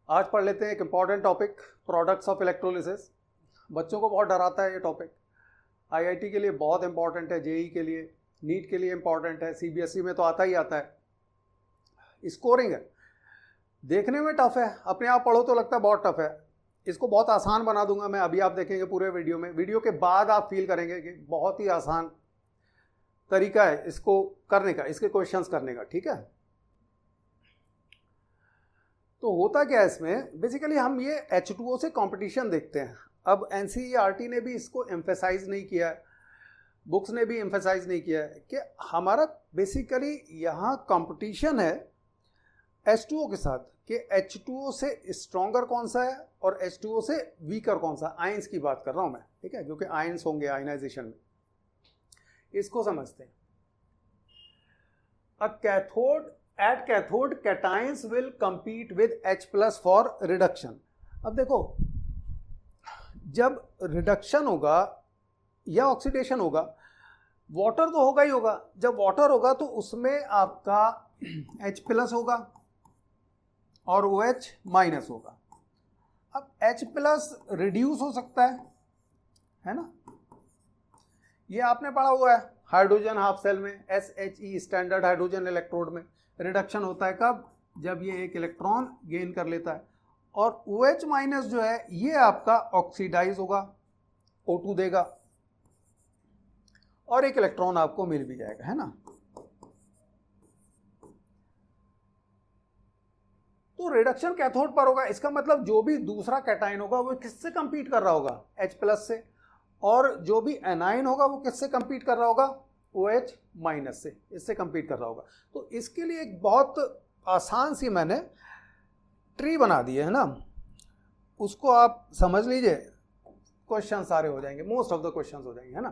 आज पढ़ लेते हैं एक important topic, products of electrolysis. बच्चों को बहुत डराता है ये टॉपिक। आईआईटी के लिए बहुत इंपॉर्टेंट है, जेई के लिए, नीट के लिए इंपॉर्टेंट है, सीबीएसई में तो आता ही आता है। स्कोरिंग है, देखने में टफ है, अपने आप पढ़ो तो लगता है बहुत टफ है। इसको बहुत आसान बना दूंगा मैं, अभी आप देखेंगे पूरे वीडियो में। वीडियो के बाद आप फील करेंगे कि बहुत ही आसान तरीका है इसको करने का, इसके क्वेश्चंस करने का। ठीक है, तो होता क्या है इसमें, बेसिकली हम ये H2O से कंपटीशन देखते हैं। अब एनसीईआरटी ने भी इसको एम्फेसाइज नहीं किया है, बुक्स ने भी एम्फेसाइज नहीं किया है कि हमारा बेसिकली यहाँ कंपटीशन है H2O के साथ, कि H2O से स्ट्रॉन्गर कौन सा है और H2O से वीकर कौन सा। आयंस की बात कर रहा हूँ मैं, ठीक है, क्योंकि आयंस होंगे आयनाइजेशन में, इसको समझते हैं। अब cathode, at cathode cations will compete with H plus for reduction। अब देखो, जब रिडक्शन होगा या ऑक्सीडेशन होगा, वाटर तो होगा ही होगा। जब वाटर होगा तो उसमें आपका H प्लस होगा और OH माइनस होगा। अब H प्लस रिड्यूस हो सकता है ना, ये आपने पढ़ा हुआ है हाइड्रोजन हाफ सेल में, SHE स्टैंडर्ड हाइड्रोजन इलेक्ट्रोड में रिडक्शन होता है। कब? जब ये एक इलेक्ट्रॉन गेन कर लेता है। और OH माइनस जो है ये आपका ऑक्सीडाइज होगा, O2 देगा और एक इलेक्ट्रॉन आपको मिल भी जाएगा, है ना। तो रिडक्शन कैथोड पर होगा, इसका मतलब जो भी दूसरा कैटाइन होगा वो किससे कंपीट कर रहा होगा? H प्लस से। और जो भी एनाइन होगा वो किससे कंपीट कर रहा होगा? OH माइनस से, इससे कंपीट कर रहा होगा। तो इसके लिए एक बहुत आसान सी मैंने ट्री बना दी है ना, उसको आप समझ लीजिए, क्वेश्चन सारे हो जाएंगे, मोस्ट ऑफ द क्वेश्चन हो जाएंगे, है ना।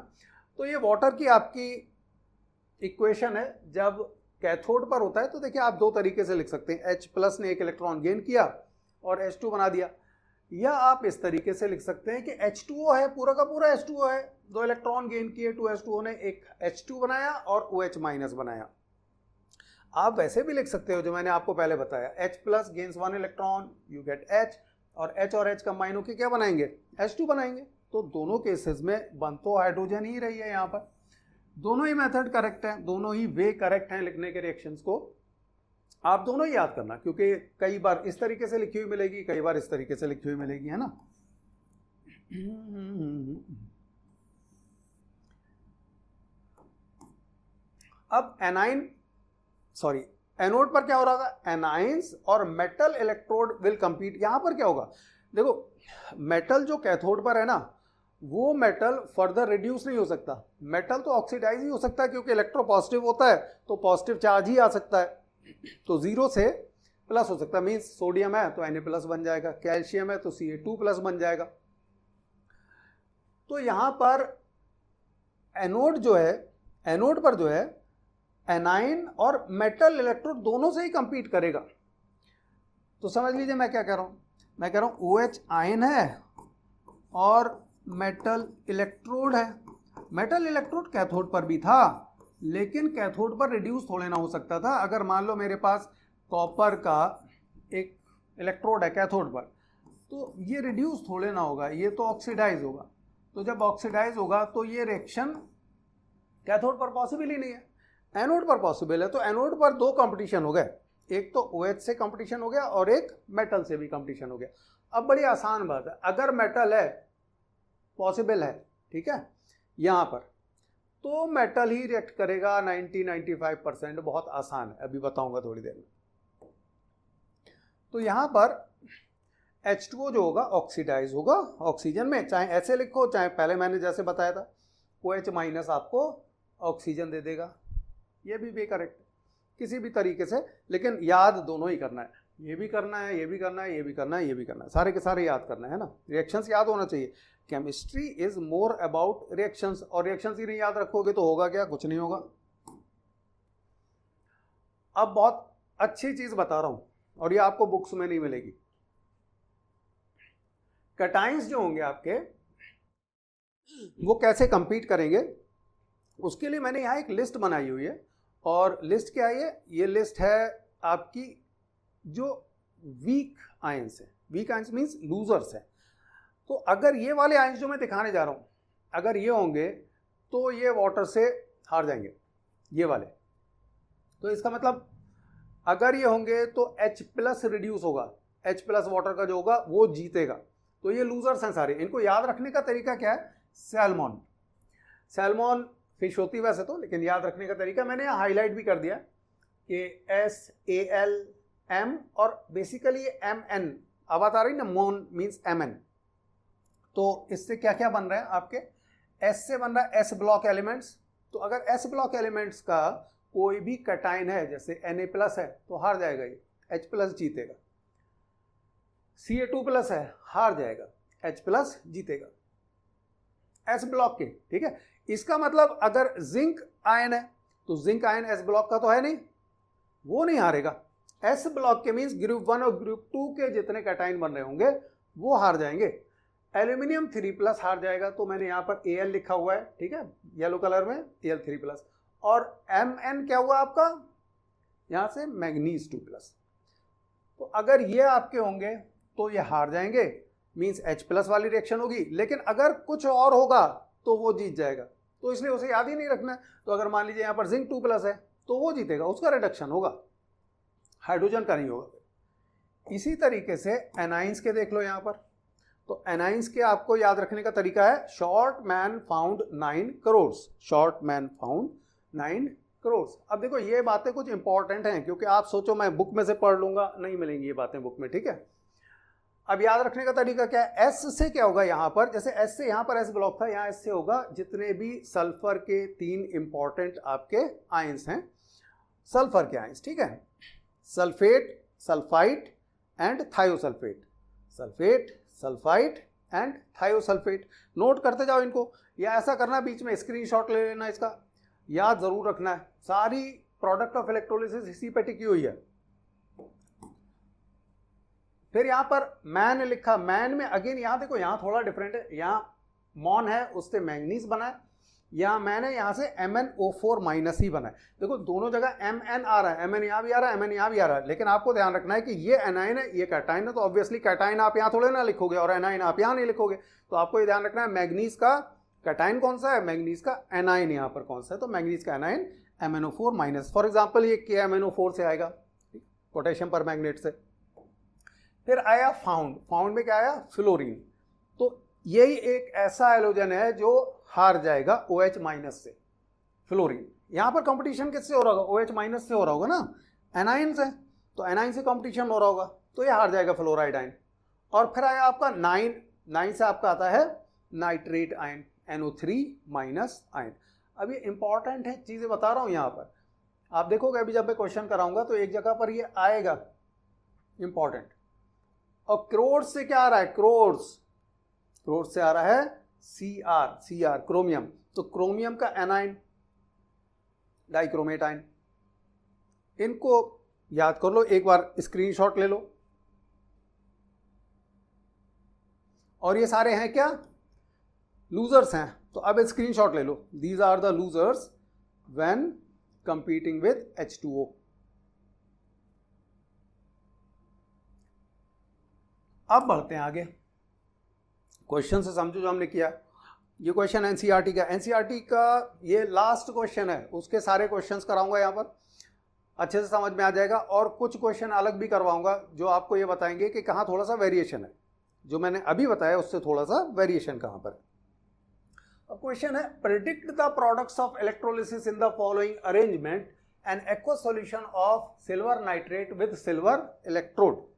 तो ये वाटर की आपकी इक्वेशन है। जब कैथोड पर होता है तो देखिए आप दो तरीके से लिख सकते हैं, H प्लस ने एक इलेक्ट्रॉन गेन किया और H2 बना दिया, या आप इस तरीके से लिख सकते हैं कि H2O है, पूरा का पूरा H2O है, दो इलेक्ट्रॉन गेन किए 2H2O ने, एक H2 बनाया और OH माइनस बनाया। आप वैसे भी लिख सकते हो जो मैंने आपको पहले बताया, H plus gains 1 electron, you get H, और H कंबाइन होकर क्या बनाएंगे? H2 बनाएंगे। तो दोनों केसेस में बन तो हाइड्रोजन ही रही है यहाँ पर। दोनों ही मेथड करेक्ट है, दोनों ही वे करेक्ट हैं लिखने के रिएक्शंस को। आप दोनों ही याद करना, क्योंकि कई बार इस तरीके से लिखी हुई मिलेगी, कई बार इस तरीके से लिखी हुई मिलेगी, है ना। अब एनोड पर क्या हो रहा था? एनाइंस और मेटल इलेक्ट्रोड विल कंपीट। यहां पर क्या होगा? देखो, मेटल जो कैथोड पर है ना, वो मेटल फर्दर रिड्यूस नहीं हो सकता। मेटल तो ऑक्सीडाइज ही हो सकता है, क्योंकि इलेक्ट्रोपॉजिटिव होता है तो पॉजिटिव चार्ज ही आ सकता है। तो 0 से प्लस हो सकता है, मीन्स सोडियम है तो Na प्लस बन जाएगा, कैल्शियम है तो Ca2 प्लस बन जाएगा। तो यहां पर एनोड पर जो है एनाइन और मेटल इलेक्ट्रोड दोनों से ही कंपीट करेगा। तो समझ लीजिए मैं क्या कह रहा हूं, मैं कह रहा हूं OH आयन है और मेटल इलेक्ट्रोड है। मेटल इलेक्ट्रोड कैथोड पर भी था, लेकिन कैथोड पर रिड्यूस थोड़े ना हो सकता था। अगर मान लो मेरे पास कॉपर का एक इलेक्ट्रोड है कैथोड पर, तो ये रिड्यूस थोड़े ना होगा, ये तो ऑक्सीडाइज होगा। तो जब ऑक्सीडाइज होगा तो ये रिएक्शन कैथोड पर पॉसिबल ही नहीं है, एनोड पर पॉसिबल है। तो एनोड पर दो कंपटीशन हो गए, एक तो OH से कंपटीशन हो गया और एक मेटल से भी कंपटीशन हो गया। अब बड़ी आसान बात है, अगर मेटल है, पॉसिबल है, ठीक है, यहां पर तो मेटल ही रिएक्ट करेगा 90-95%। बहुत आसान है, अभी बताऊंगा थोड़ी देर में। तो यहां पर H2O जो होगा ऑक्सीडाइज होगा ऑक्सीजन में, चाहे ऐसे लिखो चाहे पहले मैंने जैसे बताया था, OH माइनस आपको ऑक्सीजन दे देगा। ये भी करेक्ट है किसी भी तरीके से, लेकिन याद दोनों ही करना है, ये भी करना है, ये भी करना है, ये भी करना है, ये भी करना है, सारे के सारे याद करना है ना। रिएक्शंस याद होना चाहिए। Chemistry is more about reactions, और रिएक्शंस ही नहीं याद रखोगे तो होगा क्या? कुछ नहीं होगा। अब बहुत अच्छी चीज बता रहा हूं, और ये आपको बुक्स में नहीं मिलेगी। कैटाइंस जो होंगे आपके, वो कैसे कंपीट करेंगे, उसके लिए मैंने यहाँ एक लिस्ट बनाई हुई है। और लिस्ट क्या है? ये लिस्ट है आपकी जो वीक आयंस है। वीक आयंस मीन्स लूजर्स है। तो अगर ये वाले आयंस जो मैं दिखाने जा रहा हूँ अगर ये होंगे तो ये वाटर से हार जाएंगे, ये वाले। तो इसका मतलब अगर ये होंगे तो H+ रिड्यूस होगा, H+ वाटर का जो होगा वो जीतेगा। तो ये लूजर्स हैं सारे। इनको याद रखने का तरीका क्या है? सैल्मन। सैल्मन फिश होती है वैसे तो, लेकिन याद रखने का तरीका मैंने यहाँ हाईलाइट भी कर दिया कि SALM और बेसिकली MN आवाज आ रही ना, मोन मीन्स MN। तो इससे क्या क्या बन रहे हैं आपके? S से बन रहा है S ब्लॉक एलिमेंट्स। तो अगर S ब्लॉक एलिमेंट्स का कोई भी कटाइन है जैसे Na+ है तो हार जाएगा, ये H+ जीतेगा। Ca2+ है, हार जाएगा, H+ जीतेगा S ब्लॉक के, ठीक है। इसका मतलब अगर जिंक आयन है तो जिंक आयन S ब्लॉक का तो है नहीं, वो नहीं हारेगा। S ब्लॉक के मीन्स ग्रुप 1 और ग्रुप 2 के जितने कैटाइन बन रहे होंगे वो हार जाएंगे। एल्यूमिनियम 3+ हार जाएगा, तो मैंने यहाँ पर Al लिखा हुआ है, ठीक है, येलो कलर में Al3+। और Mn क्या हुआ आपका? यहाँ से मैग्नीज 2+। तो अगर ये आपके होंगे तो ये हार जाएंगे, मीन्स H+ वाली रिएक्शन होगी। लेकिन अगर कुछ और होगा तो वो जीत जाएगा, तो इसलिए उसे याद ही नहीं रखना है। तो अगर मान लीजिए यहाँ पर जिंक 2+ है तो वो जीतेगा, उसका रिडक्शन होगा, हाइड्रोजन का नहीं होगा। इसी तरीके से एनाइंस के देख लो यहाँ पर। तो एनाइंस के आपको याद रखने का तरीका है short man found 9 crore. Short man found 9 crore. अब देखो ये बातें कुछ इंपॉर्टेंट हैं, क्योंकि आप सोचो मैं बुक में से पढ़ लूंगा, नहीं मिलेंगी ये बातें बुक में, ठीक है। अब याद रखने का तरीका क्या है? S से क्या होगा यहाँ पर? जैसे S से यहाँ पर S ब्लॉक था, यहाँ S से होगा जितने भी सल्फर के 3 इंपॉर्टेंट आपके आयंस हैं, सल्फर के आयंस, ठीक है। Sulphate, sulphite and thiosulphate. Sulphate, sulphite and thiosulphate. Note करते जाओ इनको, या ऐसा करना बीच में स्क्रीनशॉट ले लेना, इसका याद जरूर रखना है। सारी प्रोडक्ट ऑफ इलेक्ट्रोलिसिस इसी पे टिकी हुई है। फिर यहां पर मैन लिखा, मैन में अगेन यहां देखो यहां थोड़ा डिफरेंट है। यहां मॉन है उससे मैंगनीज बना है, यहां मैन है यहां से MnO4- ही बना है। देखो दोनों जगह Mn आ रहा है, Mn यहां भी आ रहा है, Mn यहां भी आ रहा है, लेकिन आपको ध्यान रखना है कि ये एनाइन है ये कैटाइन है। तो ऑब्वियसली कैटाइन आप यहां थोड़े ना लिखोगे और एनाइन आप यहां नहीं लिखोगे। तो आपको ये ध्यान रखना है मैग्नीज का कैटाइन कौन सा है, मैग्नीज का एनाइन यहां पर कौन सा है। तो मैग्नीज का एनाइन MnO4-। फॉर एग्जाम्पल ये KMnO4 से आएगा, पोटेशियम पर मैग्नेट से। फिर आया फाउंड, फाउंड में क्या आया? फ्लोरीन। तो यही एक ऐसा हैलोजन है जो हार जाएगा OH- से, फ्लोरीन। यहां पर कंपटीशन किससे हो रहा होगा? OH- से हो रहा होगा ना, एनाइन से। तो एनाइन से कंपटीशन हो रहा होगा तो ये हार जाएगा फ्लोराइड आयन। और फिर आया आपका 9 से आपका आता है नाइट्रेट आयन, NO3- आयन। अब ये इंपॉर्टेंट है चीजें बता रहा हूं यहां पर, आप देखोगे अभी जब मैं क्वेश्चन कराऊंगा तो एक जगह पर ये आएगा इंपॉर्टेंट। और क्रोड़ से क्या आ रहा है? क्रोड़ से आ रहा है Cr, क्रोमियम। तो क्रोमियम का एनाइन डाइक्रोमेट आयन। इनको याद कर लो, एक बार स्क्रीनशॉट ले लो। और ये सारे हैं क्या? लूजर्स हैं। तो अब स्क्रीनशॉट ले लो, these are the losers when competing with H2O। अब बढ़ते हैं आगे, क्वेश्चन से समझो जो हमने किया। ये क्वेश्चन एनसीईआरटी का, एनसीईआरटी का ये लास्ट क्वेश्चन है, उसके सारे क्वेश्चंस कराऊंगा यहाँ पर, अच्छे से समझ में आ जाएगा। और कुछ क्वेश्चन अलग भी करवाऊंगा जो आपको ये बताएंगे कि कहाँ थोड़ा सा वेरिएशन है, जो मैंने अभी बताया उससे थोड़ा सा वेरिएशन कहाँ पर। अब क्वेश्चन है, predict the products of electrolysis in the following arrangement N aqua solution of silver nitrate with silver electrode.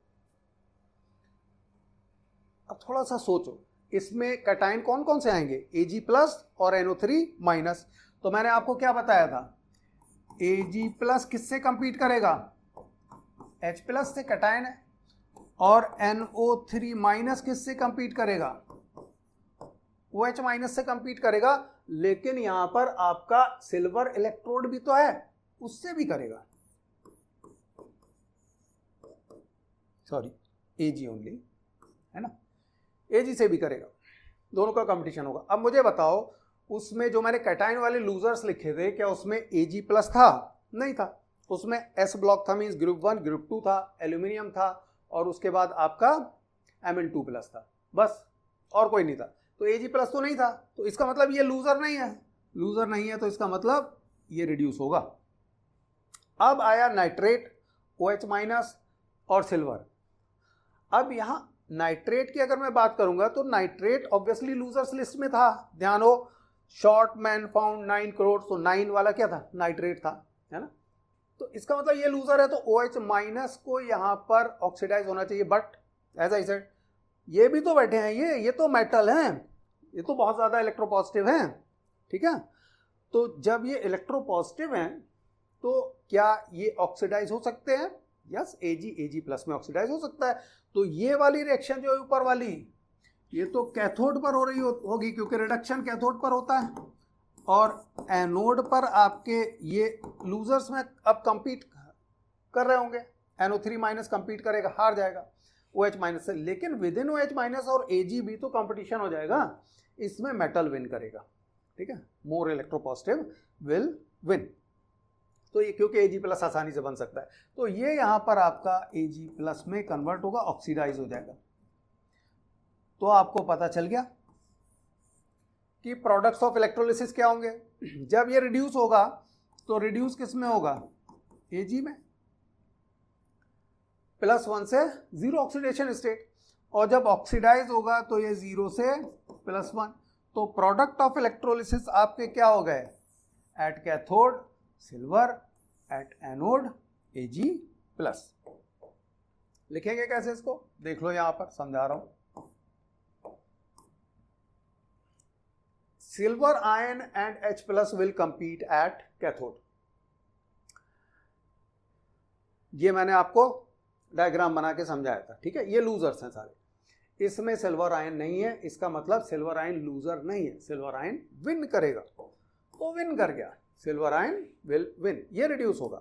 अब थोड़ा सा सोचो, इसमें कैटाइन कौन कौन से आएंगे? Ag+ और NO3-। तो मैंने आपको क्या बताया था, Ag+ किससे कंपीट करेगा? H+ से कैटाइन है। और NO3- किससे कंपीट करेगा? OH- से कंपीट करेगा। लेकिन यहां पर आपका सिल्वर इलेक्ट्रोड भी तो है, उससे भी करेगा, सॉरी Ag ओनली है ना, Ag से भी करेगा, दोनों का कंपटीशन होगा। अब मुझे बताओ, उसमें जो मैंने कैटाइन वाले लूजर्स लिखे थे, क्या उसमें Ag+ था? नहीं था, उसमें S ब्लॉक था, मींस ग्रुप 1 ग्रुप 2 था, एल्यूमिनियम था और उसके बाद आपका Mn2+ था, बस और कोई नहीं था। तो Ag+ तो नहीं था, तो इसका मतलब ये लूजर नहीं है। लूजर नहीं है तो इसका मतलब ये रिड्यूस होगा। अब आया नाइट्रेट, OH- और सिल्वर। अब यहां नाइट्रेट की अगर मैं बात करूंगा तो नाइट्रेट ऑब्वियसली लूजर्स लिस्ट में था। ध्यान हो, शॉर्ट मैन फाउंड 9 करोड़, तो 9 वाला क्या था, नाइट्रेट था, है ना। तो इसका मतलब ये लूजर है, तो OH- को यहां पर ऑक्सीडाइज होना चाहिए। बट एज आई सेड, ये भी तो बैठे हैं, ये तो मेटल हैं, ये तो बहुत ज्यादा इलेक्ट्रोपॉजिटिव हैं, ठीक है। तो जब ये इलेक्ट्रोपॉजिटिव हैं तो क्या ये ऑक्सीडाइज हो सकते हैं? यस, Ag+ में ऑक्सीडाइज हो सकता है। तो ये वाली रिएक्शन जो है ऊपर वाली, ये तो कैथोड पर हो रही होगी, क्योंकि रिडक्शन कैथोड पर होता है, और एनोड पर आपके ये लूजर्स में अब कंपीट कर रहे होंगे। NO3- कंपीट करेगा, हार जाएगा OH- से। लेकिन विद इन OH- और Ag भी तो कंपटीशन हो जाएगा, इसमें मेटल विन करेगा, ठीक है। More electropositive will win. तो ये क्योंकि Ag+ आसानी से बन सकता है, तो ये यहां पर आपका Ag+ में कन्वर्ट होगा, ऑक्सीडाइज हो जाएगा। तो आपको पता चल गया कि प्रोडक्ट्स ऑफ इलेक्ट्रोलिसिस क्या होंगे। जब ये रिड्यूस होगा तो रिड्यूस किस में होगा, Ag में, +1 से 0 ऑक्सीडेशन स्टेट, और जब ऑक्सीडाइज होगा तो ये 0 से +1। तो प्रोडक्ट ऑफ इलेक्ट्रोलिसिस आपके क्या हो गए, at cathode silver, at anode Ag+। लिखेंगे कैसे इसको, देख लो, यहां पर समझा रहा हूं। Silver ion and H+ will compete at cathode. ये मैंने आपको डायग्राम बना के समझाया था, ठीक है। ये लूजर्स हैं सारे, इसमें सिल्वर आयन नहीं है, इसका मतलब सिल्वर आयन लूजर नहीं है, सिल्वर आयन विन करेगा। तो विन कर गया, सिल्वर आयन विल विन, ये रिड्यूस होगा।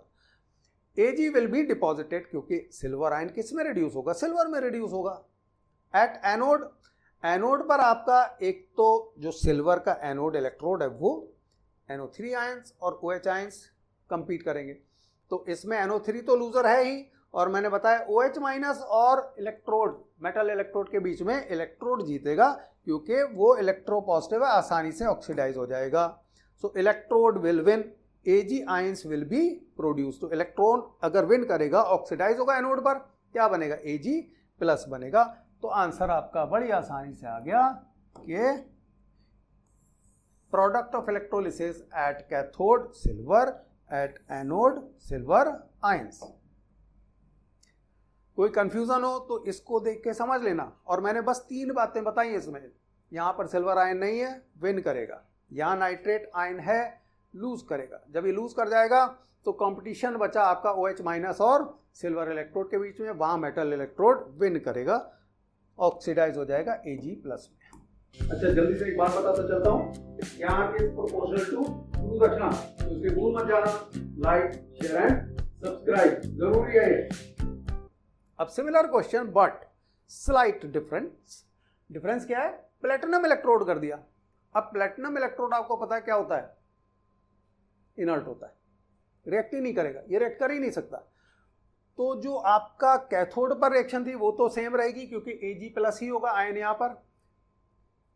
Ag विल बी डिपॉजिटेड, क्योंकि सिल्वर आयन किस में रिड्यूस होगा, सिल्वर में रिड्यूस होगा। एट एनोड, एनोड पर आपका एक तो जो सिल्वर का एनोड इलेक्ट्रोड है वो NO3 आयंस और OH आयंस कंपीट करेंगे। तो इसमें NO3 तो लूजर है ही, और मैंने बताया OH- और इलेक्ट्रोड, मेटल इलेक्ट्रोड के बीच में इलेक्ट्रोड जीतेगा, क्योंकि वो इलेक्ट्रोपॉजिटिव है, आसानी से ऑक्सीडाइज हो जाएगा। So electrode will win, Ag ions will be produce. तो इलेक्ट्रॉन अगर विन करेगा, ऑक्सीडाइज होगा एनोड पर, क्या बनेगा, Ag+ बनेगा। तो आंसर आपका बड़ी आसानी से आ गया कि product of electrolysis at cathode silver, at anode silver ions. कोई कंफ्यूजन हो तो इसको देख के समझ लेना। और मैंने बस 3 बातें बताई इसमें, यहां पर सिल्वर आयन नहीं है, विन करेगा। यहां नाइट्रेट आयन है, लूज करेगा। जब ये लूज कर जाएगा तो कंपटीशन बचा आपका OH- और सिल्वर इलेक्ट्रोड के बीच में, वहां मेटल इलेक्ट्रोड विन करेगा, ऑक्सीडाइज हो जाएगा Ag+ में। अच्छा, जल्दी से एक बात बताता चलता हूँ, यहाँ के प्रोपोर्शनल टू लूज रखना, तो इसके भूल मत जाना। लाइक, शेयर एंड सब्सक्राइब जरूरी है। अब similar question but slight difference. Difference क्या है, प्लेटिनम इलेक्ट्रोड कर दिया। अब प्लेटिनम इलेक्ट्रोड आपको पता है क्या होता है, इनर्ट होता है, रिएक्ट ही नहीं करेगा, ये रिएक्ट कर ही नहीं सकता। तो जो आपका कैथोड पर रिएक्शन थी वो तो सेम रहेगी, क्योंकि Ag+ ही होगा आयन यहां पर।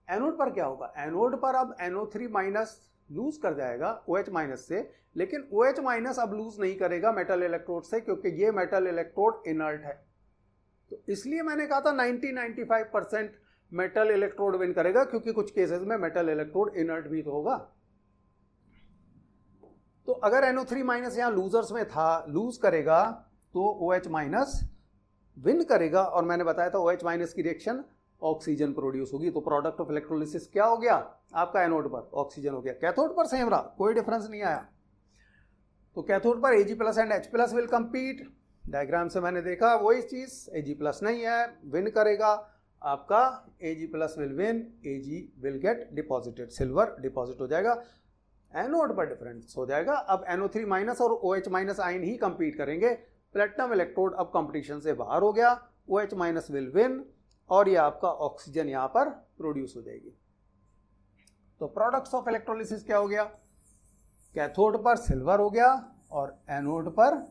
एनोड पर क्या होगा, एनोड पर अब NO3- लूज कर जाएगा OH- से, लेकिन OH- अब लूज नहीं करेगा मेटल इलेक्ट्रोड से, क्योंकि ये मेटल इलेक्ट्रोड इनर्ट है। तो इसलिए मैंने कहा था 90-95% मेटल इलेक्ट्रोड विन करेगा, क्योंकि कुछ केसेस में मेटल इलेक्ट्रोड इनर्ट भी तो होगा। तो अगर NO3- यहां लूजर्स में था, लूज करेगा, तो OH- विन करेगा। और मैंने बताया था OH- की रिएक्शन ऑक्सीजन प्रोड्यूस होगी। तो प्रोडक्ट ऑफ इलेक्ट्रोलिसिस क्या हो गया आपका, एनोड पर ऑक्सीजन हो गया, कैथोड पर सेम रहा, कोई डिफरेंस नहीं आया। तो कैथोड पर Ag+ and H+ will compete. Diagram से मैंने देखा वही चीज, Ag+ नहीं है, विन करेगा आपका, Ag+ will win, Ag will get deposited, silver deposit हो जाएगा, एनोड पर डिफरेंस हो जाएगा। अब NO3- और OH- आयन ही कंपीट करेंगे। प्लेटिनम इलेक्ट्रोड अब कंपटीशन से बाहर हो गया, OH- विल विन, और ये आपका ऑक्सीजन यहां पर प्रोड्यूस हो जाएगी। तो प्रोडक्ट्स ऑफ इलेक्ट्रोलिसिस क्या हो गया, कैथोड पर सिल्वर हो गया और एनोड पर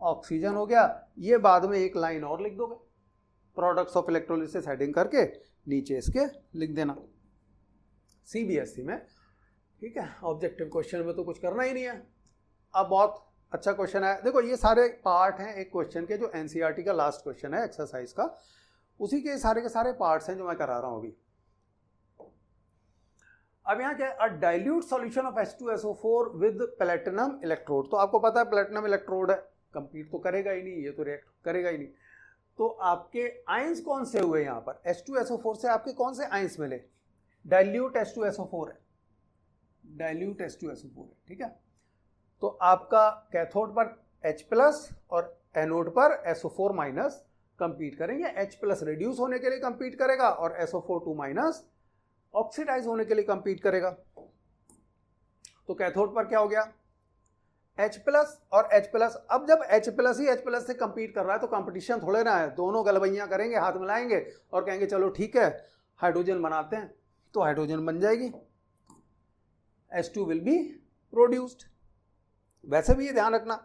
ऑक्सीजन हो गया। ये बाद में एक लाइन और लिख दोगे, प्रोडक्ट्स ऑफ इलेक्ट्रोलिसिस हेडिंग करके नीचे इसके लिख देना CBSE में, ठीक है। ऑब्जेक्टिव क्वेश्चन में तो कुछ करना ही नहीं है। अब बहुत अच्छा क्वेश्चन है, देखो ये सारे पार्ट हैं एक क्वेश्चन के, जो NCERT का लास्ट क्वेश्चन है एक्सरसाइज का, उसी के सारे पार्ट्स हैं जो मैं करा रहा हूं अभी। अब यहाँ क्या है, अ dilute solution of H2SO4 with platinum electrode. तो आपको पता है प्लेटिनम इलेक्ट्रोड है, कंप्लीट तो करेगा ही नहीं, ये तो रिएक्ट करेगा ही नहीं। तो आपके आयंस कौन से हुए यहाँ पर, H2SO4 से आपके कौन से आयंस मिले, डाइल्यूट H2SO4 है, डाइल्यूट H2SO4 है, ठीक है। तो आपका कैथोड पर H+ और एनोड पर SO4- कंपीट करेंगे। H+ रिड्यूस होने के लिए कंपीट करेगा और SO4 ऑक्सीडाइज होने के लिए कंपीट करेगा। तो कैथोड पर क्या हो गया, H+ और H+। अब जब H+ ही H+ से कंपीट कर रहा है तो कंपटीशन थोड़े ना है, दोनों गलबैयां करेंगे, हाथ मिलाएंगे और कहेंगे चलो ठीक है हाइड्रोजन बनाते हैं, तो हाइड्रोजन बन जाएगी, H2 विल बी प्रोड्यूस्ड। वैसे भी ये ध्यान रखना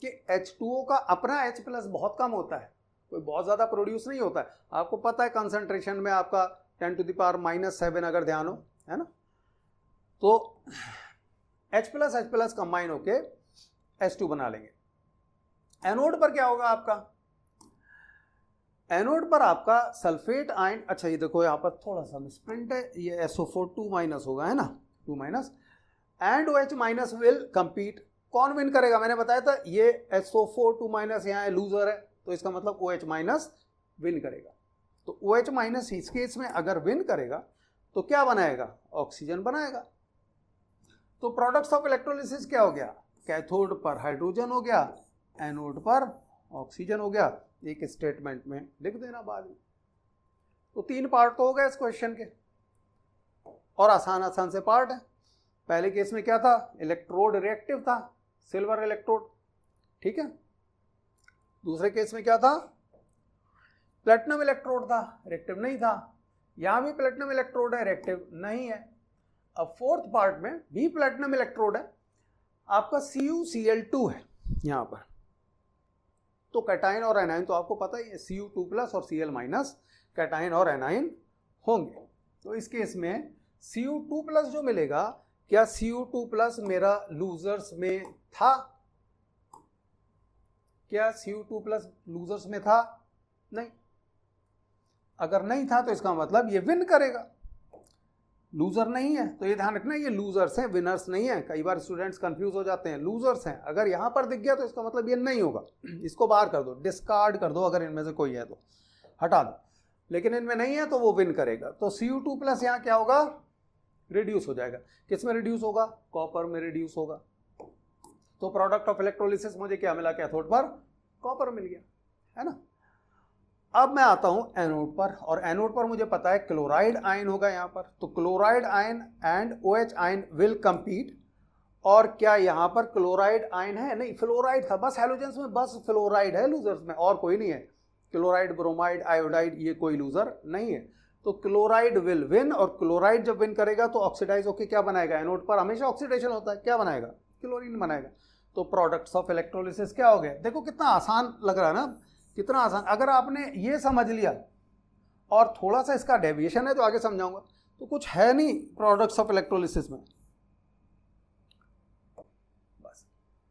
कि H2O का अपना H+ बहुत कम होता है, कोई बहुत ज्यादा प्रोड्यूस नहीं होता है। आपको पता है कंसंट्रेशन में आपका 10⁻⁻7 अगर ध्यान हो, है ना। तो H+ कंबाइन होके H2 बना लेंगे। एनोड पर क्या होगा आपका, एनोड पर आपका सल्फेट आयन, अच्छा ये देखो यहाँ पर थोड़ा सा मिसप्रिंट है, ये SO4 2- होगा, है ना, 2- एंड OH- विल कंपीट। कौन विन करेगा, मैंने बताया था ये SO4 2- यहाँ लूजर है, तो इसका मतलब OH- विन करेगा। तो OH- इस केस में अगर विन करेगा तो क्या बनाएगा, ऑक्सीजन बनाएगा। तो प्रोडक्ट्स ऑफ इलेक्ट्रोलिसिस क्या हो गया, कैथोड पर हाइड्रोजन हो गया, एनोड पर ऑक्सीजन हो गया। एक स्टेटमेंट में लिख देना बाद में। तो 3 पार्ट तो हो गए इस क्वेश्चन के, और आसान से पार्ट है। पहले केस में क्या था, इलेक्ट्रोड रिएक्टिव था, सिल्वर इलेक्ट्रोड, ठीक है। दूसरे केस में क्या था, प्लेटिनम इलेक्ट्रोड था, रिएक्टिव नहीं था। यहां भी प्लेटिनम इलेक्ट्रोड है, रिएक्टिव नहीं है। अब फोर्थ पार्ट में भी प्लेटिनम इलेक्ट्रोड है, आपका CuCl2 है यहां पर। तो कैटाइन और एनाइन तो आपको पता ही है, Cu2+ और Cl- कैटाइन और एनाइन होंगे। तो इस केस में Cu2+ जो मिलेगा, क्या Cu2+ मेरा लूजर्स में था, क्या Cu2+ लूजर्स में था, नहीं। अगर नहीं था तो इसका मतलब ये विन करेगा, लूजर नहीं है। तो ये ध्यान रखना, ये लूजर्स हैं, विनर्स नहीं है। कई बार स्टूडेंट्स कंफ्यूज हो जाते हैं, लूजर्स हैं। अगर यहां पर दिख गया तो इसका मतलब ये नहीं होगा, इसको बाहर कर दो, डिस्कार्ड कर दो, अगर इनमें से कोई है तो हटा दो। लेकिन इनमें नहीं है तो वो विन करेगा। तो Cu2+ यहाँ क्या होगा, रिड्यूस हो जाएगा। किस में रिड्यूस होगा, कॉपर में रिड्यूस होगा। तो प्रोडक्ट ऑफ इलेक्ट्रोलिसिस मुझे क्या मिला, कैथोड पर कॉपर मिल गया, है ना। अब मैं आता हूं एनोड पर, और एनोड पर मुझे पता है क्लोराइड आयन होगा यहां पर। तो chloride ion and OH ion will compete. और क्या यहां पर क्लोराइड आयन है, नहीं, फ्लोराइड था, बस हैलोजेंस में बस फ्लोराइड है लूजर्स में, और कोई नहीं है। क्लोराइड, ब्रोमाइड, आयोडाइड, ये कोई लूजर नहीं है। तो क्लोराइड विल विन, और क्लोराइड जब विन करेगा तो ऑक्सीडाइज होकर क्या बनाएगा, एनोड पर हमेशा ऑक्सीडेशन होता है, क्या बनाएगा, क्लोरीन बनाएगा। तो प्रोडक्ट्स ऑफ इलेक्ट्रोलिसिस क्या हो गया, देखो कितना आसान लग रहा है ना, कितना आसान। अगर आपने ये समझ लिया और थोड़ा सा इसका डेविएशन है तो आगे समझाऊंगा, तो कुछ है नहीं प्रोडक्ट्स ऑफ इलेक्ट्रोलिसिस में। बस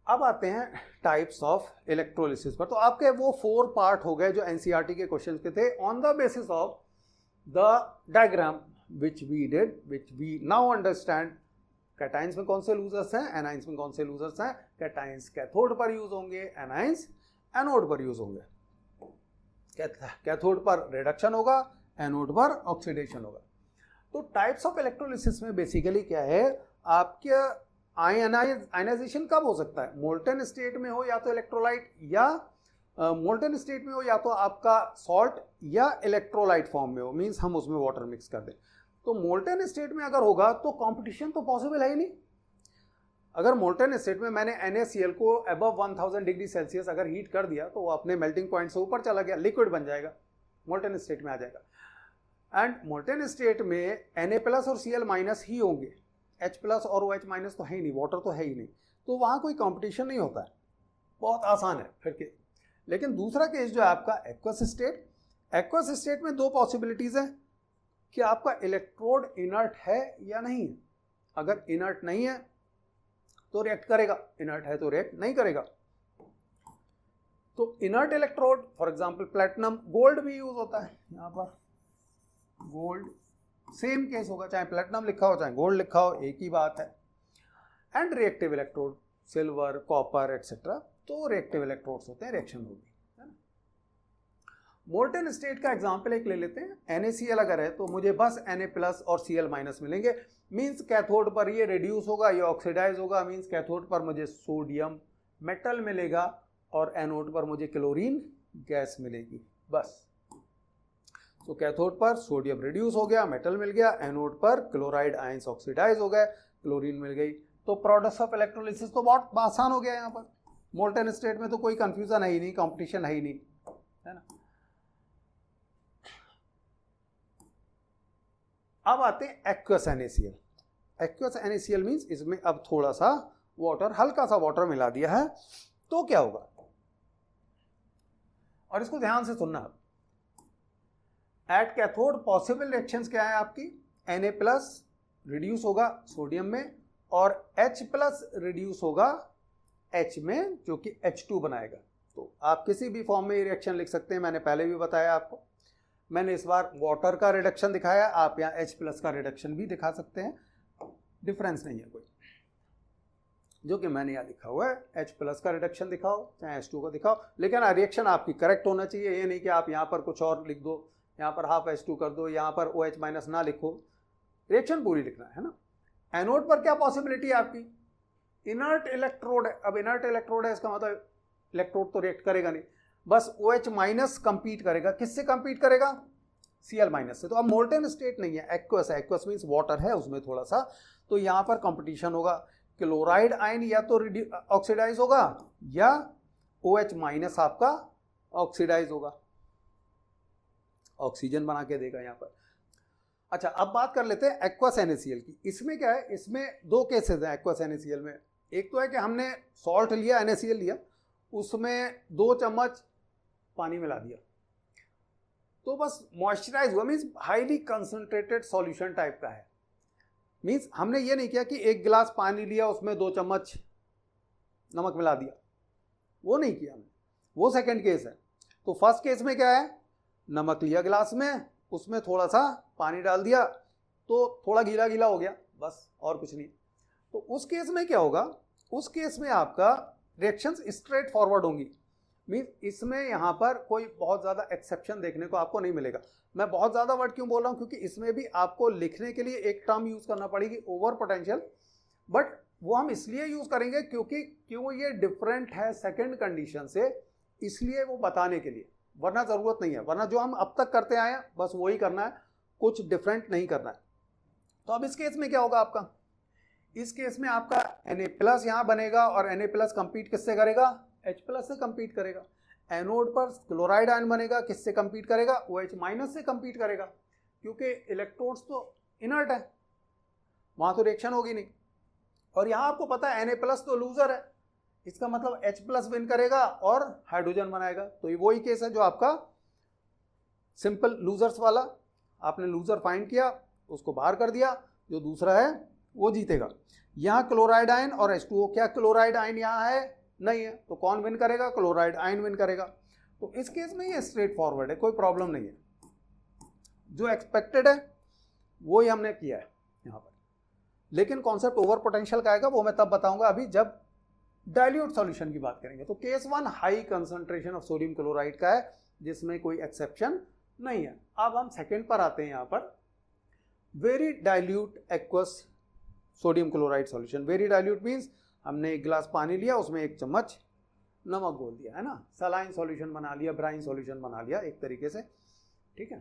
अब आते हैं टाइप्स ऑफ इलेक्ट्रोलिसिस पर। तो आपके वो 4 पार्ट हो गए जो एनसीईआरटी के क्वेश्चन के थे, on the basis of the diagram which we now understand. Cations में कौन से लूजर्स हैं, एनाइंस में कौन से लूजर्स हैं। कैटाइंस कैथोड पर यूज होंगे, एनाइंस एनोड पर यूज होंगे। कैथोड पर रिडक्शन होगा, एनोड पर ऑक्सीडेशन होगा। तो टाइप्स ऑफ इलेक्ट्रोलिसिस में बेसिकली क्या है, आपके आयनाइजेशन कब हो सकता है, मोल्टन स्टेट में हो या तो इलेक्ट्रोलाइट, या मोल्टन स्टेट में हो या तो आपका सॉल्ट या इलेक्ट्रोलाइट फॉर्म में हो, मींस हम उसमें वाटर मिक्स कर दें। तो मोल्टन स्टेट में अगर होगा तो कंपटीशन तो पॉसिबल है ही नहीं। अगर मोल्टन स्टेट में मैंने NaCl को अबव 1000 डिग्री सेल्सियस अगर हीट कर दिया तो वो अपने मेल्टिंग पॉइंट से ऊपर चला गया, लिक्विड बन जाएगा, मोल्टन स्टेट में आ जाएगा। एंड मोल्टन स्टेट में Na+ और Cl- ही होंगे, H+ और OH- तो है ही नहीं, वाटर तो है ही नहीं, तो वहां कोई कंपटीशन नहीं होता है, बहुत आसान है फिर के। लेकिन दूसरा केस जो है आपका एक्वस स्टेट, एक्वस स्टेट में दो पॉसिबिलिटीज हैं कि आपका इलेक्ट्रोड इनर्ट है या नहीं है। अगर इनर्ट नहीं है तो रिएक्ट करेगा, इनर्ट है तो रिएक्ट नहीं करेगा। तो inert electrode for example platinum, gold भी यूज होता है, यहां पर गोल्ड सेम केस होगा, चाहे प्लैटिनम लिखा हो चाहे गोल्ड लिखा हो, एक ही बात है। And reactive electrode silver, copper etcetera, तो रिएक्टिव इलेक्ट्रोड्स होते हैं, रिएक्शन होगी। मोल्टन स्टेट का एग्जांपल एक ले लेते हैं। NaCl अगर है तो मुझे बस Na+ और Cl- मिलेंगे, मींस कैथोड पर ये रिड्यूस होगा, ये ऑक्सीडाइज होगा, मींस कैथोड पर मुझे सोडियम मेटल मिलेगा और एनोड पर मुझे क्लोरीन गैस मिलेगी, बस। तो कैथोड पर सोडियम रिड्यूस हो गया, मेटल मिल गया, एनोड पर क्लोराइड आयंस ऑक्सीडाइज हो गए, क्लोरीन मिल गई। तो प्रोडक्ट्स ऑफ इलेक्ट्रोलिसिस तो बहुत आसान हो गया यहाँ पर। मोल्टन स्टेट में तो कोई कंफ्यूजन है ही नहीं, कंपटीशन है ही नहीं, है ना। अब आते हैं aqueous NaCl। Aqueous NaCl means इसमें अब थोड़ा सा वाटर, हल्का सा वाटर मिला दिया है, तो क्या होगा, और इसको ध्यान से सुनना। एट कैथोड पॉसिबल रिएक्शंस क्या है आपकी, Na+ रिड्यूस होगा सोडियम में और H+ रिड्यूस होगा H में, जो कि H2 बनाएगा। तो आप किसी भी फॉर्म में रिएक्शन लिख सकते हैं, मैंने पहले भी बताया आपको। मैंने इस बार वाटर का रिडक्शन दिखाया, आप यहाँ H+ का रिडक्शन भी दिखा सकते हैं, डिफरेंस नहीं है कोई। जो कि मैंने यहाँ लिखा हुआ है, H+ का रिडक्शन दिखाओ चाहे H2 का दिखाओ, लेकिन रिएक्शन आपकी करेक्ट होना चाहिए। ये नहीं कि आप यहाँ पर कुछ और लिख दो, यहाँ पर हाफ H2 कर दो, यहाँ पर OH- ना लिखो, रिएक्शन पूरी लिखना है ना। एनोड पर क्या पॉसिबिलिटी है आपकी, इनर्ट इलेक्ट्रोड है। अब इनर्ट इलेक्ट्रोड है, इसका मतलब इलेक्ट्रोड तो रिएक्ट करेगा नहीं, बस OH- कंपीट करेगा। किससे कंपीट करेगा, Cl- से। तो अब मोल्टन स्टेट नहीं है, एक्वस है। एक्वस मींस वाटर है उसमें थोड़ा सा, तो यहां पर कंपटीशन होगा। क्लोराइड आयन या तो ऑक्सीडाइज होगा या OH- आपका ऑक्सीडाइज होगा, ऑक्सीजन बना के देगा यहां पर। अच्छा, अब बात कर लेते हैं एक्वस NaCl की। इसमें क्या है, इसमें दो केसेस हैं एक्वस NaCl में। एक तो है कि हमने सॉल्ट लिया, NaCl लिया, उसमें 2 चम्मच पानी मिला दिया, तो बस मॉइस्चराइज हुआ, means highly concentrated solution type का है। मीन्स हमने ये नहीं किया कि 1 गिलास पानी लिया उसमें 2 चम्मच नमक मिला दिया, वो नहीं किया हमने, वो सेकंड केस है। तो फर्स्ट केस में क्या है, नमक लिया गिलास में, उसमें थोड़ा सा पानी डाल दिया, तो थोड़ा गीला गीला हो गया, बस, और कुछ नहीं। तो उस केस में क्या होगा, उस केस में आपका रिएक्शंस स्ट्रेट फॉरवर्ड होंगी। मीन्स इसमें यहाँ पर कोई बहुत ज़्यादा एक्सेप्शन देखने को आपको नहीं मिलेगा। मैं बहुत ज़्यादा वर्ड क्यों बोल रहा हूँ, क्योंकि इसमें भी आपको लिखने के लिए एक टर्म यूज़ करना पड़ेगी, ओवर पोटेंशियल, बट वो हम इसलिए यूज़ करेंगे क्योंकि क्यों ये डिफरेंट है सेकेंड कंडीशन से, इसलिए वो बताने के लिए, वरना ज़रूरत नहीं है। वरना जो हम अब तक करते आए हैं बस वही करना है, कुछ डिफरेंट नहीं करना है। तो अब इस केस में क्या होगा आपका, इस केस में आपका Na+ यहाँ बनेगा और Na+ कंपीट किससे करेगा, H+ से कंपीट करेगा। एनोड पर क्लोराइड आयन बनेगा, किससे कंपीट करेगा, OH- से कंपीट करेगा, क्योंकि इलेक्ट्रोड्स तो इनर्ट है, वहां तो रिएक्शन होगी नहीं। और यहां आपको पता है Na+ तो लूजर है, इसका मतलब H+ विन करेगा और हाइड्रोजन बनाएगा। तो ये वही केस है जो आपका सिंपल लूजर्स वाला, आपने लूजर फाइंड किया, उसको बाहर कर दिया, जो दूसरा है वो जीतेगा। यहाँ क्लोराइड आयन और H2O, क्या क्लोराइड आयन यहाँ है, नहीं है, तो कौन विन करेगा, क्लोराइड आयन विन करेगा। तो इस केस में ये स्ट्रेट फॉरवर्ड है, कोई प्रॉब्लम नहीं है, जो एक्सपेक्टेड है वो ही हमने किया है यहाँ पर। लेकिन कॉन्सेप्ट ओवर पोटेंशियल का आएगा, वो मैं तब बताऊंगा, अभी जब डाइल्यूट सॉल्यूशन की बात करेंगे। तो case 1 high concentration of sodium chloride का है, जिसमें कोई एक्सेप्शन नहीं है। अब हम सेकेंड पर आते हैं, यहाँ पर very dilute aqueous sodium chloride solution. Very dilute means हमने 1 गिलास पानी लिया, उसमें 1 चम्मच नमक घोल दिया, है ना, सलाइन सॉल्यूशन बना लिया, ब्राइन सॉल्यूशन बना लिया एक तरीके से, ठीक है।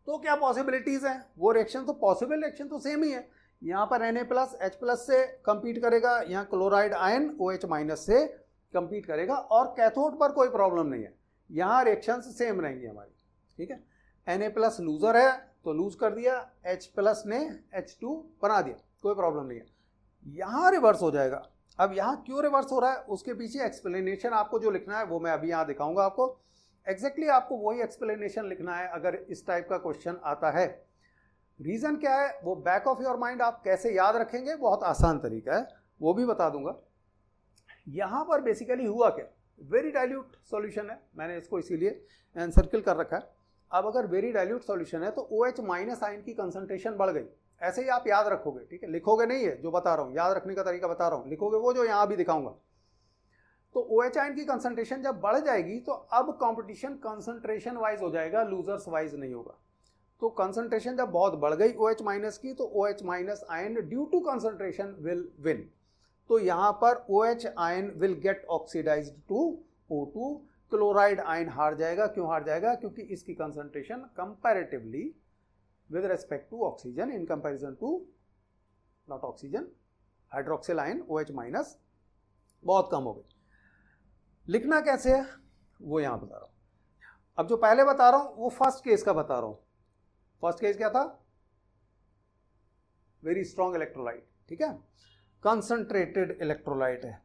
तो क्या पॉसिबिलिटीज हैं, वो रिएक्शन तो पॉसिबल रिएक्शन तो सेम ही है। यहाँ पर Na+ H+ से कंपीट करेगा, यहाँ क्लोराइड आयन OH- से कंपीट करेगा, और कैथोड पर कोई प्रॉब्लम नहीं है, यहाँ रिएक्शंस सेम रहेंगी हमारी, ठीक है। Na+ लूजर है तो लूज कर दिया, H+ ने H2 बना दिया, कोई प्रॉब्लम नहीं है। यहाँ रिवर्स हो जाएगा। अब यहाँ क्यों रिवर्स हो रहा है, उसके पीछे एक्सप्लेनेशन आपको जो लिखना है वो मैं अभी यहाँ दिखाऊंगा आपको। एग्जैक्टली आपको वही एक्सप्लेनेशन लिखना है अगर इस टाइप का क्वेश्चन आता है। रीजन क्या है वो बैक ऑफ योर माइंड आप कैसे याद रखेंगे, बहुत आसान तरीका है, वो भी बता दूंगा। यहां पर बेसिकली हुआ क्या, वेरी डाइल्यूट सॉल्यूशन है, मैंने इसको इसीलिए एनसर्किल कर रखा है। अब अगर वेरी डाइल्यूट सॉल्यूशन है तो OH माइनस आयन की कंसंट्रेशन बढ़ गई, ऐसे ही आप याद रखोगे, ठीक है, लिखोगे नहीं है, जो बता रहा हूं याद रखने का तरीका बता रहा हूं, लिखोगे वो जो यहां भी दिखाऊंगा। तो OH आयन की कंसंट्रेशन जब बढ़ जाएगी तो अब कंपटीशन कंसंट्रेशन वाइज हो जाएगा, लूजर्स वाइज नहीं होगा। तो कंसंट्रेशन जब बहुत बढ़ गई OH माइनस की तो OH minus ion due to concentration will win. तो यहां पर OH ion will get oxidised to O2, chloride ion हार जाएगा। क्यों हार जाएगा, क्योंकि इसकी concentration comparatively with respect to oxygen in comparison to not oxygen hydroxyl ion OH minus बहुत कम हो गई। लिखना कैसे है वो यहां बता रहा हूं। अब जो पहले बता रहा हूं वो फर्स्ट केस का बता रहा हूं। फर्स्ट केस क्या था, वेरी स्ट्रॉन्ग इलेक्ट्रोलाइट, ठीक है, कंसंट्रेटेड इलेक्ट्रोलाइट है,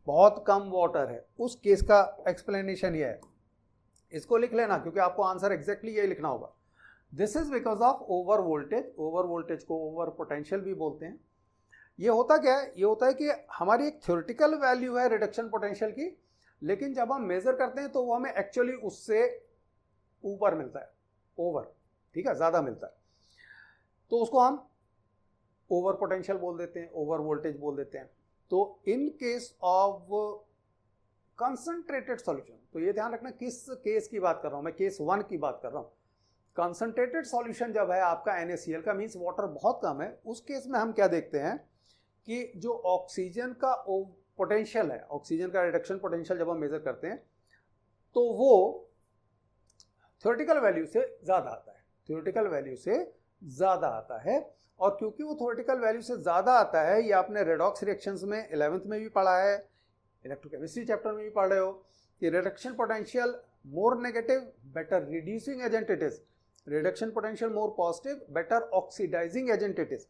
बहुत कम वाटर है, उस केस का एक्सप्लेनेशन ये है। इसको लिख लेना क्योंकि आपको आंसर एग्जैक्टली यही लिखना होगा। This is because of over voltage, over voltage को ओवर पोटेंशियल भी बोलते हैं। ये होता क्या है, ये होता है कि हमारी एक थ्योरेटिकल वैल्यू है रिडक्शन पोटेंशियल की, लेकिन जब हम मेजर करते हैं तो वो हमें एक्चुअली उससे ऊपर मिलता है, ओवर, ठीक है, ज्यादा मिलता है, तो उसको हम ओवर पोटेंशियल बोल देते हैं, ओवर वोल्टेज बोल देते हैं। तो in case of concentrated solution, तो ये ध्यान रखना किस केस की बात कर रहा हूं मैं, केस 1 की बात कर रहा हूं। कंसंट्रेटेड सॉल्यूशन जब है आपका NaCl का, मींस वाटर बहुत कम है, उस केस में हम क्या देखते हैं कि जो ऑक्सीजन का पोटेंशियल है, ऑक्सीजन का रिडक्शन पोटेंशियल जब हम मेजर करते हैं तो वो थ्योरेटिकल वैल्यू से ज्यादा आता है, थ्योरेटिकल वैल्यू से ज्यादा आता है। और क्योंकि वो थ्योरेटिकल वैल्यू से ज्यादा आता है, ये आपने रेडॉक्स रिएक्शंस में 11th में भी पढ़ा है, इलेक्ट्रोकेमिस्ट्री चैप्टर में भी पढ़ रहे हो कि reduction potential more negative better reducing agent it is, reduction potential more positive better oxidising agent it is.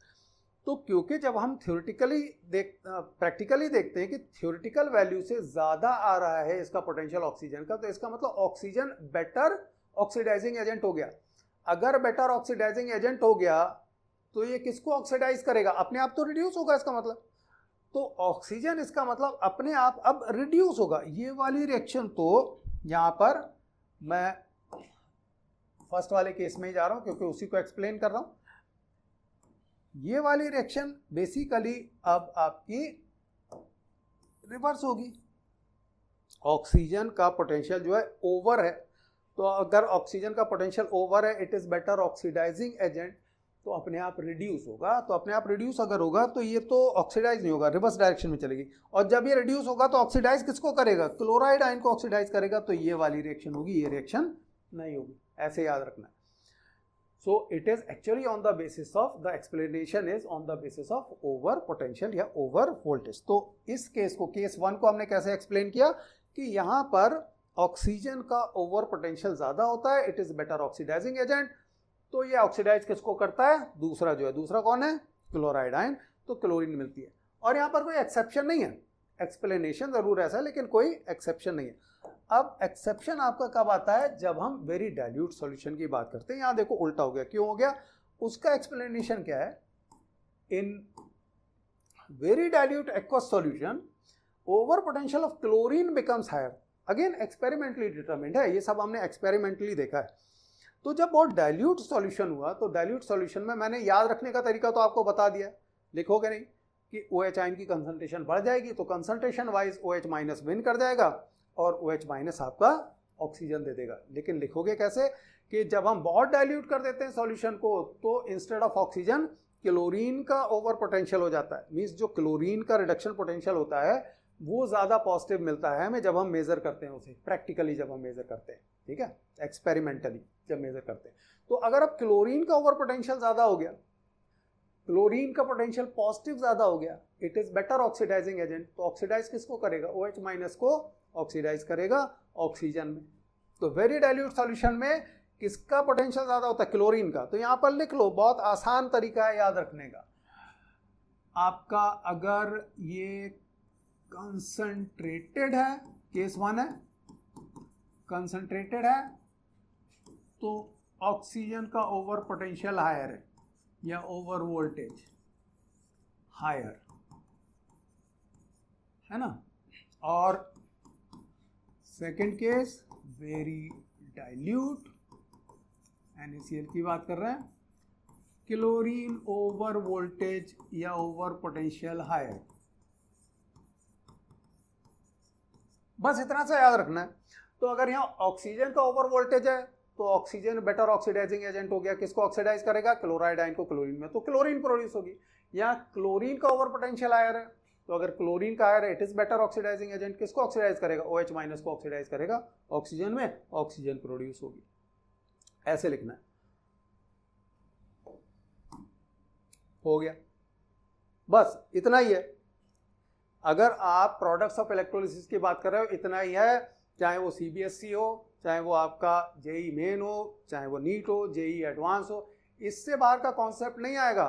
तो क्योंकि जब हम थ्योरेटिकली प्रैक्टिकली देखते हैं कि थ्योरेटिकल वैल्यू से ज्यादा आ रहा है इसका पोटेंशियल ऑक्सीजन का, तो इसका मतलब ऑक्सीजन बेटर ऑक्सीडाइजिंग एजेंट हो गया। अगर बेटर ऑक्सीडाइजिंग एजेंट हो गया तो ये किसको ऑक्सीडाइज करेगा, अपने आप तो रिड्यूस होगा इसका मतलब, तो ऑक्सीजन इसका मतलब अपने आप अब रिड्यूस होगा। ये वाली रिएक्शन तो यहां पर मैं फर्स्ट वाले केस में ही जा रहा हूं क्योंकि उसी को एक्सप्लेन कर रहा हूं। ये वाली रिएक्शन बेसिकली अब आपकी रिवर्स होगी, ऑक्सीजन का पोटेंशियल जो है ओवर है, तो अगर ऑक्सीजन का पोटेंशियल ओवर है, it is better oxidising agent, तो अपने आप रिड्यूस होगा। तो अपने आप रिड्यूस अगर होगा तो ये तो ऑक्सीडाइज नहीं होगा, रिवर्स डायरेक्शन में चलेगी। और जब ये रिड्यूस होगा तो ऑक्सीडाइज किसको करेगा, क्लोराइड आयन को ऑक्सीडाइज करेगा, तो ये वाली रिएक्शन होगी, ये रिएक्शन नहीं होगी, ऐसे याद रखना है। So it is actually on the basis of, the explanation is on the basis of over potential या over voltage। तो इस केस को, केस 1 को हमने कैसे एक्सप्लेन किया कि यहां पर ऑक्सीजन का ओवर पोटेंशियल ज्यादा होता है, it is better oxidising agent, तो ये ऑक्सीडाइज किसको करता है, दूसरा जो है, दूसरा कौन है, क्लोराइड आयन, तो क्लोरीन मिलती है। और यहां पर कोई एक्सेप्शन नहीं है, एक्सप्लेनेशन जरूर ऐसा है लेकिन कोई एक्सेप्शन नहीं है। अब एक्सेप्शन आपका कब आता है, जब हम वेरी डाइल्यूट सॉल्यूशन की बात करते हैं। यहां देखो उल्टा हो गया, क्यों हो गया, उसका एक्सप्लेनेशन क्या है, in very dilute aqueous solution over potential of chlorine becomes higher, again experimentally determined है, ये सब हमने एक्सपेरिमेंटली देखा है। तो जब बहुत डाइल्यूट सॉल्यूशन हुआ तो डाइल्यूट सॉल्यूशन में मैंने याद रखने का तरीका तो आपको बता दिया, लिखोगे नहीं कि OH आयन की कंसंट्रेशन बढ़ जाएगी तो concentration wise OH minus win कर जाएगा और OH माइनस आपका ऑक्सीजन दे देगा। लेकिन लिखोगे कैसे कि जब हम बहुत डाइल्यूट कर देते हैं सॉल्यूशन को तो इंस्टेड ऑफ ऑक्सीजन क्लोरीन का ओवर पोटेंशियल हो जाता है, मींस जो क्लोरीन का रिडक्शन पोटेंशियल होता है वो ज्यादा पॉजिटिव मिलता है हमें जब हम मेजर करते हैं उसे, प्रैक्टिकली जब हम मेजर करते हैं, ठीक है, एक्सपेरिमेंटली जब मेजर करते हैं। तो अगर अब क्लोरीन का ओवर पोटेंशियल ज्यादा हो गया, क्लोरीन का पोटेंशियल पॉजिटिव ज्यादा हो गया, it is better oxidising agent, तो ऑक्सीडाइज किसको करेगा, OH माइनस को ऑक्सीडाइज करेगा ऑक्सीजन में। तो वेरी डाइल्यूट सॉल्यूशन में किसका पोटेंशियल ज्यादा होता है, क्लोरीन का। तो यहां पर लिख लो, बहुत आसान तरीका है याद रखने का आपका। अगर ये कंसंट्रेटेड है, केस 1 है, कंसंट्रेटेड है तो ऑक्सीजन का ओवर पोटेंशियल हायर है या ओवर वोल्टेज हायर है ना। और second case very dilute, NaCl की बात कर रहे हैं, क्लोरीन ओवर वोल्टेज या ओवर पोटेंशियल हायर। बस इतना सा याद रखना है। तो अगर यहाँ ऑक्सीजन का ओवर वोल्टेज है तो ऑक्सीजन बेटर ऑक्सीडाइजिंग एजेंट हो गया, किसको ऑक्सीडाइज करेगा, क्लोराइड आयन को क्लोरीन में, तो क्लोरीन प्रोड्यूस होगी। यहाँ क्लोरीन का ओवर पोटेंशियल हायर है तो अगर क्लोरीन का हायर है it is better oxidising agent, किसको ऑक्सीडाइज करेगा, OH माइनस को ऑक्सीडाइज करेगा ऑक्सीजन में, ऑक्सीजन प्रोड्यूस होगी। ऐसे लिखना है। हो गया, बस इतना ही है। अगर आप प्रोडक्ट्स ऑफ इलेक्ट्रोलिसिस की बात कर रहे हो इतना ही है, चाहे वो CBSE हो, चाहे वो आपका JEE मेन हो, चाहे वो नीट हो, JEE एडवांस हो, इससे बाहर का कॉन्सेप्ट नहीं आएगा।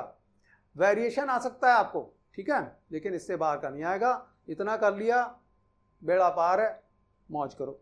वेरिएशन आ सकता है आपको, ठीक है, लेकिन इससे बाहर का नहीं आएगा। इतना कर लिया, बेड़ा पार है, मौज करो।